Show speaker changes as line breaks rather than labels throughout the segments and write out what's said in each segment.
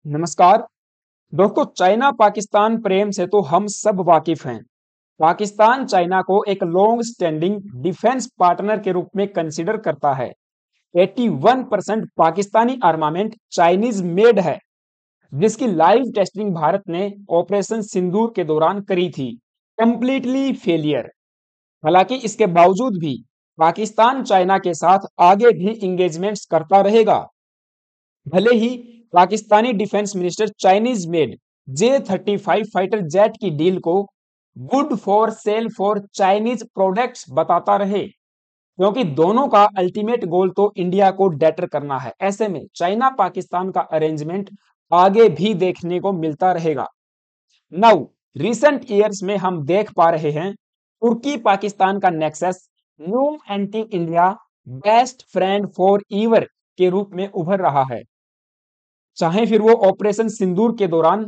नमस्कार दोस्तों। चाइना पाकिस्तान प्रेम से तो हम सब वाकिफ हैं। पाकिस्तान चाइना को एक लॉन्ग स्टैंडिंग डिफेंस पार्टनर के रूप में कंसीडर करता है। 81% पाकिस्तानी आर्मामेंट चाइनीज मेड है, जिसकी लाइव टेस्टिंग भारत ने ऑपरेशन सिंदूर के दौरान करी थी। Completely failure. हालांकि इसके बावजूद भी पाकिस्तान चाइना के साथ आगे भी इंगेजमेंट्स करता रहेगा। भले ही Pakistani defence minister Chinese made J-35 fighter jet की डील को good for sale for Chinese products बताता रहे, क्योंकि दोनों का अल्टीमेट गोल तो इंडिया को डेटर करना है। ऐसे में चाइना पाकिस्तान का अरेंजमेंट आगे भी देखने को मिलता रहेगा। नाउ रिसेंट ईयर्स में हम देख पा रहे हैं तुर्की पाकिस्तान का nexus new anti India best friend forever के रूप में उभर रहा है। चाहे फिर वो ऑपरेशन सिंदूर के दौरान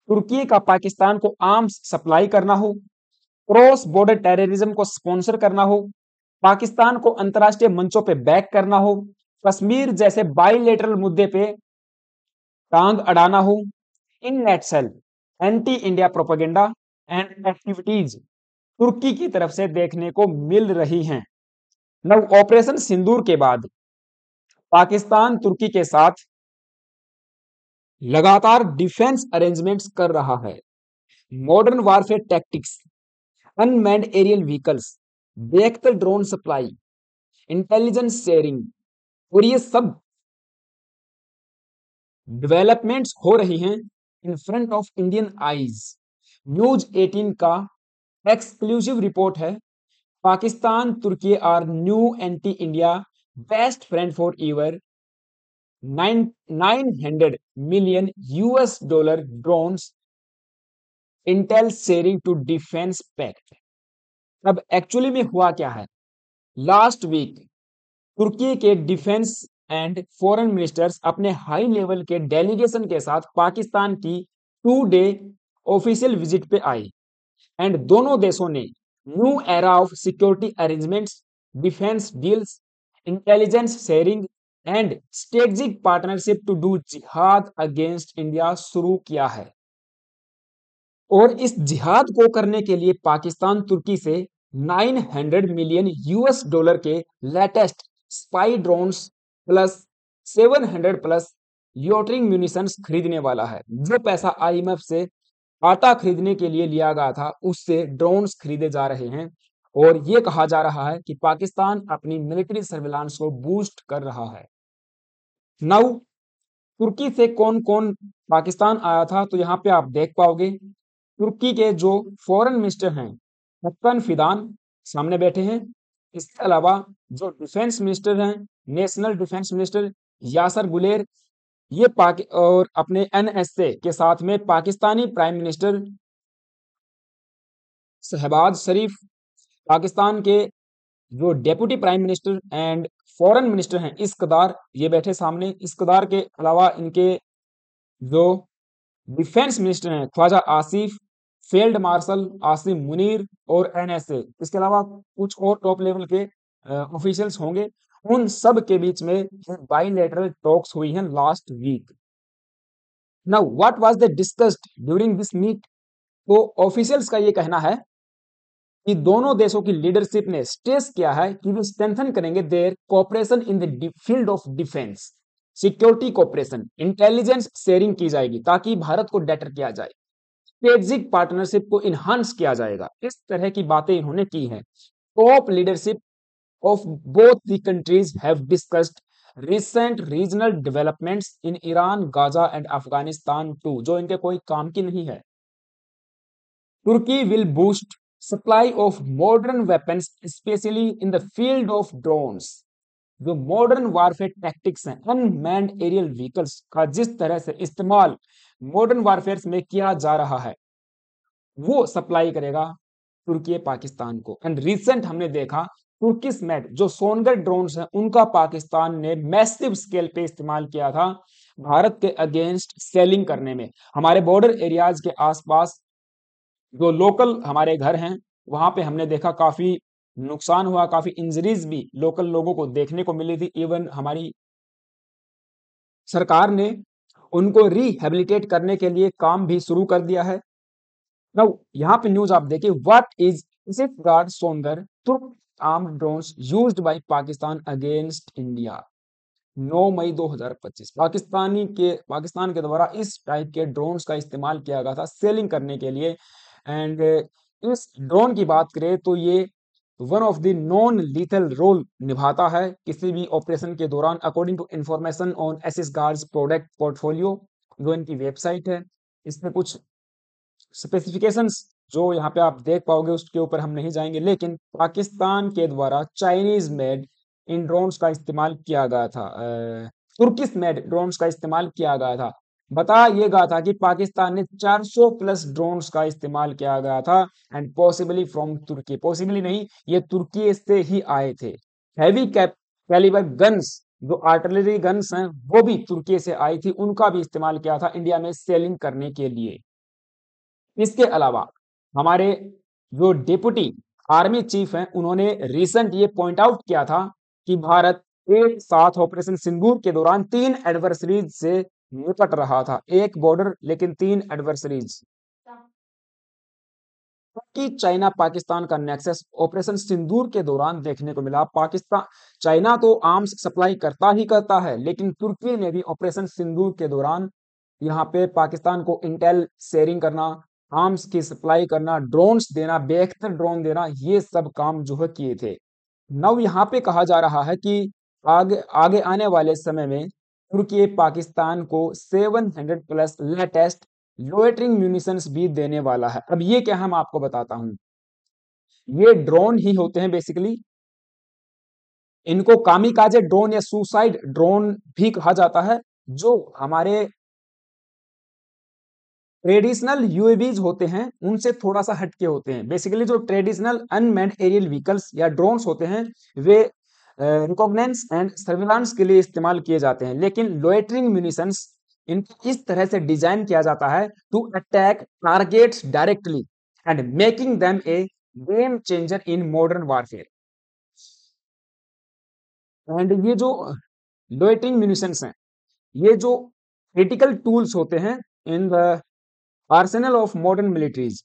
तुर्की का पाकिस्तान को आर्म्स सप्लाई करना हो, क्रॉस बॉर्डर टेररिज्म को स्पॉन्सर करना हो, पाकिस्तान को अंतर्राष्ट्रीय मंचों पे बैक करना हो, कश्मीर जैसे बाइलेटरल मुद्दे पे टांग अड़ाना हो। In nutshell anti India propaganda and activities तुर्की की तरफ से देखने को मिल रही हैं। नव ऑपरेशन सिंदूर के बाद पाकिस्तान तुर्की के साथ लगातार डिफेंस अरेंजमेंट्स कर रहा है। Modern warfare tactics, unmanned aerial vehicles, बेहतर ड्रोन सप्लाई, इंटेलिजेंस शेयरिंग और ये सब डेवलपमेंट्स हो रही हैं in front of Indian eyes. News 18 का एक्सक्लूसिव रिपोर्ट है, पाकिस्तान तुर्की are new anti India best friend forever. 900 million US$ drones intel sharing to defence pact. अब एक्चुअली में हुआ क्या है? लास्ट वीक तुर्की के डिफेंस एंड फॉरेन मिनिस्टर्स अपने हाई लेवल के डेलीगेशन के साथ पाकिस्तान की 2 डे ऑफिशियल विजिट पे आए एंड दोनों देशों ने new era of security arrangements, defence deals, intelligence sharing and strategic partnership to do जिहाद अगेंस्ट इंडिया शुरू किया है। और इस जिहाद को करने के लिए पाकिस्तान तुर्की से 900 मिलियन US$ के latest spy drones plus 700 plus loitering munitions खरीदने वाला है। जो पैसा IMF से आटा खरीदने के लिए लिया गया था, उससे ड्रोन्स खरीदे जा रहे हैं। और यह कहा जा रहा है कि पाकिस्तान अपनी मिलिट्री सर्विलांस को बूस्ट कर रहा है। नाउ तुर्की से कौन कौन पाकिस्तान आया था, तो यहाँ पे आप देख पाओगे तुर्की के जो फॉरेन मिनिस्टर हैं हक्कान फिदान सामने बैठे हैं। इसके अलावा जो डिफेंस मिनिस्टर हैं, national defence minister Yasar Guler, ये और अपने NSA के साथ में पाकिस्तानी प्राइम मिनिस्टर शहबाज शरीफ, पाकिस्तान के जो deputy prime minister and foreign minister हैं इस्कदार, ये बैठे सामने। इस्कदार के अलावा इनके जो डिफेंस मिनिस्टर हैं ख्वाजा आसिफ, फील्ड मार्शल आसिम मुनीर और NSA, इसके अलावा कुछ और टॉप लेवल के ऑफिशियल्स होंगे। उन सब के बीच में बाइलेटरल टॉक्स हुई हैं last week. Now what was the discussed during this meet? तो ऑफिशियल्स का ये कहना है कि दोनों देशों की लीडरशिप ने स्ट्रेस किया है कि वे स्ट्रेंथन करेंगे their cooperation in the field of defence, security cooperation, intelligence sharing की जाएगी ताकि भारत को डेटर किया जाए, स्ट्रेटेजिक पार्टनरशिप को इनहांस किया जाएगा। इस तरह की बातें इन्होंने की हैं। Top leadership of both the countries have discussed recent regional developments in Iran, Gaza and Afghanistan too, जो इनके कोई काम की नहीं है। तुर्की will boost supply of modern weapons specially in the field of drones. जो मॉडर्न वारफेयर टैक्टिक्स हैं, अनमैन्ड एरियल व्हीकल्स का जिस तरह से इस्तेमाल मॉडर्न वारफेयर में किया जा रहा है, वो सप्लाई करेगा तुर्की पाकिस्तान को। एंड रिसेंट हमने देखा तुर्किश मेड जो सोनगर ड्रोन्स हैं, उनका पाकिस्तान ने मैसिव स्केल पे इस्तेमाल किया था भारत के अगेंस्ट सेलिंग करने में। हमारे बॉर्डर एरियाज के आसपास जो लोकल हमारे घर हैं, वहां पे हमने देखा काफी नुकसान हुआ, काफी इंजरीज भी लोकल लोगों को देखने को मिली थी। इवन हमारी सरकार ने उनको रिहेबिलिटेट करने के लिए काम भी शुरू कर दिया है। नाउ यहाँ पे न्यूज आप देखिए, व्हाट इज सेफगार्ड सोंदर तुर्क armed drones used by Pakistan against India. 9 मई 2025 पाकिस्तान के द्वारा इस टाइप के ड्रोन्स का इस्तेमाल किया गया था सेलिंग करने के लिए। एंड इस ड्रोन की बात करें तो ये one of the non lethal role निभाता है किसी भी ऑपरेशन के दौरान, according to information on Asis guards product portfolio, जो इनकी वेबसाइट है। इसमें कुछ स्पेसिफिकेशंस जो यहाँ पे आप देख पाओगे उसके ऊपर हम नहीं जाएंगे, लेकिन पाकिस्तान के द्वारा चाइनीज मेड इन ड्रोन्स का इस्तेमाल किया गया था, तुर्किश मेड ड्रोन्स का इस्तेमाल किया गया था। बताया ये गया था कि पाकिस्तान ने 400 प्लस ड्रोन्स का इस्तेमाल किया गया था, and possibly from Turkey, possibly नहीं, ये तुर्की से ही आए थे। हैवी कैलिबर गन्स, जो आर्टिलरी गन्स हैं, वो भी तुर्की से आई थी, उनका भी इस्तेमाल किया था इंडिया में सेलिंग करने के लिए। इसके अलावा हमारे जो डिप्टी आर्मी चीफ हैं, उन्होंने रिसेंट ये पॉइंट आउट किया था कि भारत एक साथ ऑपरेशन सिंदूर के दौरान 3 एडवर्सरीज से निपट रहा था, एक बॉर्डर लेकिन 3 एडवर्सरीज। कि चाइना पाकिस्तान का नेक्सस ऑपरेशन सिंदूर के दौरान देखने को मिला। पाकिस्तान, चाइना तो आर्म्स सप्लाई करता ही करता है, लेकिन तुर्की ने भी ऑपरेशन सिंदूर के दौरान यहाँ पे पाकिस्तान को इंटेल शेयरिंग करना, आर्म्स की सप्लाई करना, ड्रोन्स देना, बेहतर ड्रोन देना, ये सब काम जो है किए थे। नव यहाँ पे कहा जा रहा है कि आगे आगे आने वाले समय में तुर्की पाकिस्तान को 700 प्लस लेटेस्ट लोएटरिंग म्यूनिशंस भी देने वाला है। अब ये क्या है, मैं आपको बताता हूं। ये ड्रोन ही होते हैं बेसिकली, इनको कामिकाजे ड्रोन या सुसाइड ड्रोन भी कहा जाता है, जो हमारे ट्रेडिशनल यूएवीज होते हैं उनसे थोड़ा सा हटके होते हैं। बेसिकली जो ट्रेडिशनल अनमैन्ड एरियल व्हीकल्स या ड्रोन्स होते हैं, वे रिकॉग्नेंस एंड सर्विलांस के लिए इस्तेमाल किए जाते हैं, लेकिन लोएटरिंग म्यूनिशंस इनको इस तरह से डिजाइन किया जाता है to attack targets directly and making them a game changer in modern warfare. And ये जो लोएटरिंग म्यूनिशंस हैं, ये जो क्रिटिकल टूल्स होते हैं in the Arsenal of modern militaries,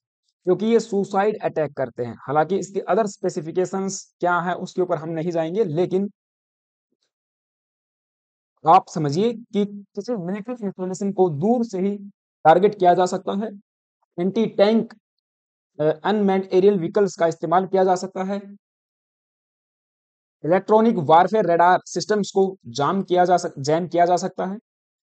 क्योंकि ये सुसाइड अटैक करते हैं। हालांकि इसके अदर स्पेसिफिकेशंस क्या है उसके ऊपर हम नहीं जाएंगे, लेकिन आप समझिए कि किसी मिलिट्री इंस्टॉलेशन को दूर से ही टारगेट किया जा सकता है, anti tank unmanned aerial vehicles का इस्तेमाल किया जा सकता है, इलेक्ट्रॉनिक वारफेयर रडार सिस्टम्स को जैम किया जा सकता है।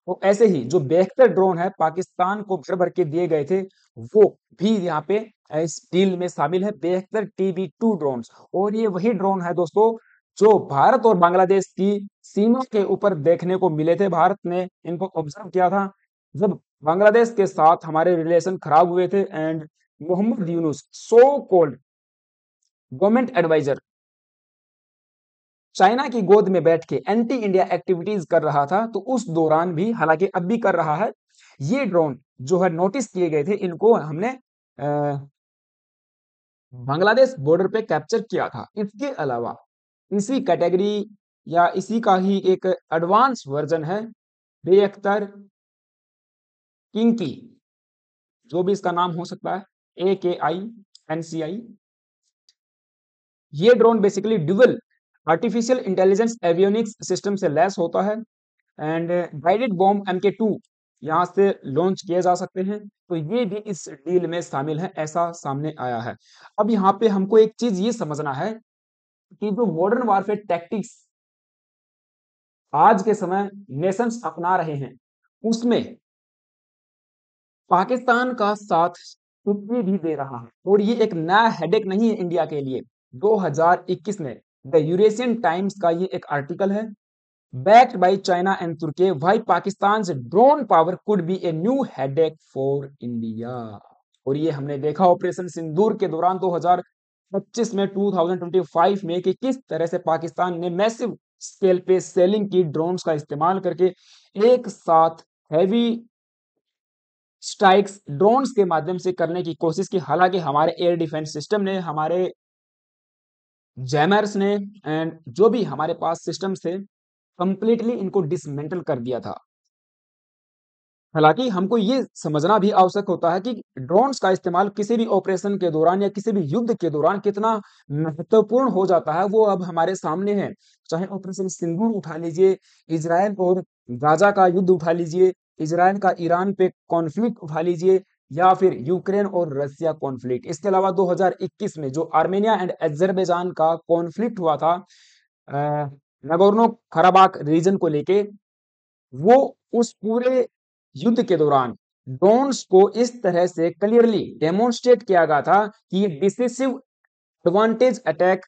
तो ऐसे ही जो बेहतर ड्रोन है पाकिस्तान को भर भर के दिए गए थे, वो भी यहाँ पे इस डील में शामिल है, बेहतर TB2 ड्रोन। और ये वही ड्रोन है दोस्तों जो भारत और बांग्लादेश की सीमा के ऊपर देखने को मिले थे। भारत ने इनको ऑब्जर्व किया था जब बांग्लादेश के साथ हमारे रिलेशन खराब हुए थे, and Mohammad Yunus, so called government adviser, China की गोद में बैठ के एंटी इंडिया एक्टिविटीज कर रहा था। तो उस दौरान भी, हालांकि अब भी कर रहा है, ये ड्रोन जो है नोटिस किए गए थे, इनको हमने बांग्लादेश बॉर्डर पे कैप्चर किया था। इसके अलावा इसी कैटेगरी या इसी का ही एक एडवांस वर्जन है बेअख्तर किंकी, जो भी इसका नाम हो सकता है, AKI NCI। ये drone basically dual artificial intelligence avionics system से लैस होता है, एंड गाइडेड बॉम्ब MK2 यहाँ से लॉन्च किए जा सकते हैं। तो ये भी इस डील में शामिल है, ऐसा सामने आया है। अब यहाँ पे हमको एक चीज ये समझना है कि जो मॉडर्न वारफेयर टैक्टिक्स आज के समय नेशंस अपना रहे हैं, उसमें पाकिस्तान का साथ तुर्की भी दे रहा है, और ये एक नया हेडेक नहीं है इंडिया के लिए। 2021 में द यूरेशियन टाइम्स का ये एक आर्टिकल है, backed by China and Turkey, why Pakistan's drone power could be a new headache for India। और ये हमने देखा ऑपरेशन सिंदूर के दौरान 2025 में, 2025 में, कि किस तरह से पाकिस्तान ने मैसिव स्केल पे सेलिंग की ड्रोन्स का इस्तेमाल करके, एक साथ हैवी स्ट्राइक्स ड्रोन्स के माध्यम से करने की कोशिश की। हालांकि हमारे एयर डिफेंस सिस्टम ने, हमारे जैमर्स ने, एंड जो भी हमारे पास सिस्टम्स थे, कंप्लीटली इनको डिसमेंटल कर दिया था। हालांकि हमको ये समझना भी आवश्यक होता है कि ड्रोन्स का इस्तेमाल किसी भी ऑपरेशन के दौरान या किसी भी युद्ध के दौरान कितना महत्वपूर्ण हो जाता है, वो अब हमारे सामने है। चाहे ऑपरेशन सिंदूर उठा लीजिए, इजराइल और गाजा का युद्ध उठा लीजिए, इजराइल का ईरान पे कॉन्फ्लिक्ट उठा लीजिए, या फिर यूक्रेन और रसिया कॉन्फ्लिक्ट। इसके अलावा 2021 में जो आर्मेनिया एंड अजरबैजान का कॉन्फ्लिक्ट हुआ था नगोर्नो कराबाख रीजन को लेके, वो उस पूरे युद्ध के दौरान ड्रोन्स को इस तरह से क्लियरली डेमोन्स्ट्रेट किया गया था कि ये डिसिसिव एडवांटेज अटैक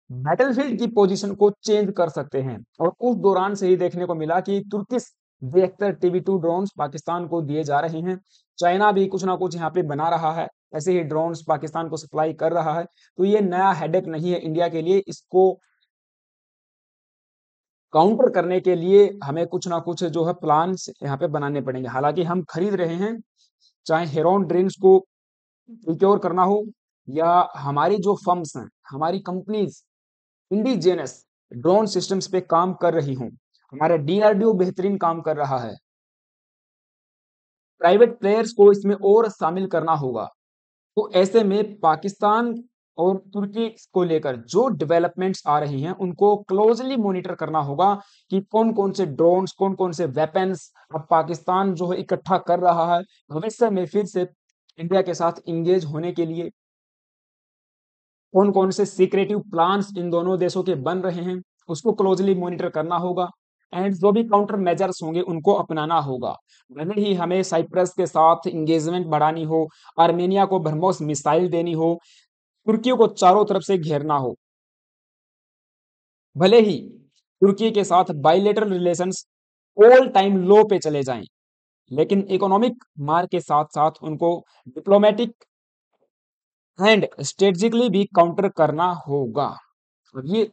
बैटलफील्ड की पोजीशन को चेंज कर सकते हैं। और उस दौरान से ही देखने को मिला कि Turkish Bayraktar TB2 drones Pakistan को दिए जा रहे हैं। चाइना भी कुछ ना कुछ यहाँ पे बना रहा है, ऐसे ही ड्रोन्स पाकिस्तान को सप्लाई कर रहा है। तो ये नया हेडेक नहीं है इंडिया के लिए। इसको काउंटर करने के लिए हमें कुछ ना कुछ जो है प्लान्स यहाँ पे बनाने पड़ेंगे। हालांकि हम खरीद रहे हैं, चाहे हेरोन ड्रिंक्स को प्रिक्योर करना हो, या हमारी जो फर्म्स हैं, हमारी कंपनीज इंडिजेनस ड्रोन सिस्टम्स पे काम कर रही हूँ, हमारा DRDO बेहतरीन काम कर रहा है, प्राइवेट प्लेयर्स को इसमें और शामिल करना होगा। तो ऐसे में पाकिस्तान और तुर्की को लेकर जो डेवलपमेंट्स आ रही हैं उनको क्लोजली मॉनिटर करना होगा कि कौन कौन से ड्रोन्स, कौन कौन से वेपन्स अब पाकिस्तान जो है इकट्ठा कर रहा है भविष्य में फिर से इंडिया के साथ इंगेज होने के लिए। कौन कौन से सीक्रेटिव प्लान्स इन दोनों देशों के बन रहे हैं, उसको क्लोजली मॉनिटर करना होगा। एंड जो भी काउंटर मेजर्स होंगे उनको अपनाना होगा। भले ही हमें साइप्रस के साथ इंगेजमेंट बढ़ानी हो, आर्मेनिया को ब्रह्मोस मिसाइल देनी हो, तुर्की को चारों तरफ से घेरना हो, भले ही तुर्की के साथ बाइलेटरल रिलेशंस ऑल टाइम लो पे चले जाएं, लेकिन इकोनॉमिक मार के साथ साथ उनको डिप्लोमेटिक एंड स्ट्रेटेजिकली भी काउंटर करना होगा। और ये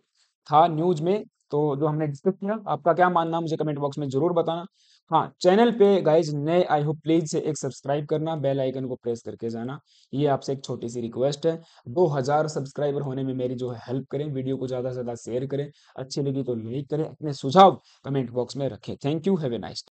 था न्यूज में तो जो हमने डिस्कस किया। आपका क्या मानना है मुझे कमेंट बॉक्स में जरूर बताना। हाँ, चैनल पे गाइज नए आए हो प्लीज से एक सब्सक्राइब करना, बेल आइकन को प्रेस करके जाना। ये आपसे एक छोटी सी रिक्वेस्ट है। 2000 सब्सक्राइबर होने में मेरी जो है हेल्प करें, वीडियो को ज्यादा से ज्यादा शेयर करें, अच्छी लगी तो लाइक करें, अपने सुझाव कमेंट बॉक्स में रखें। Thank you, have a nice.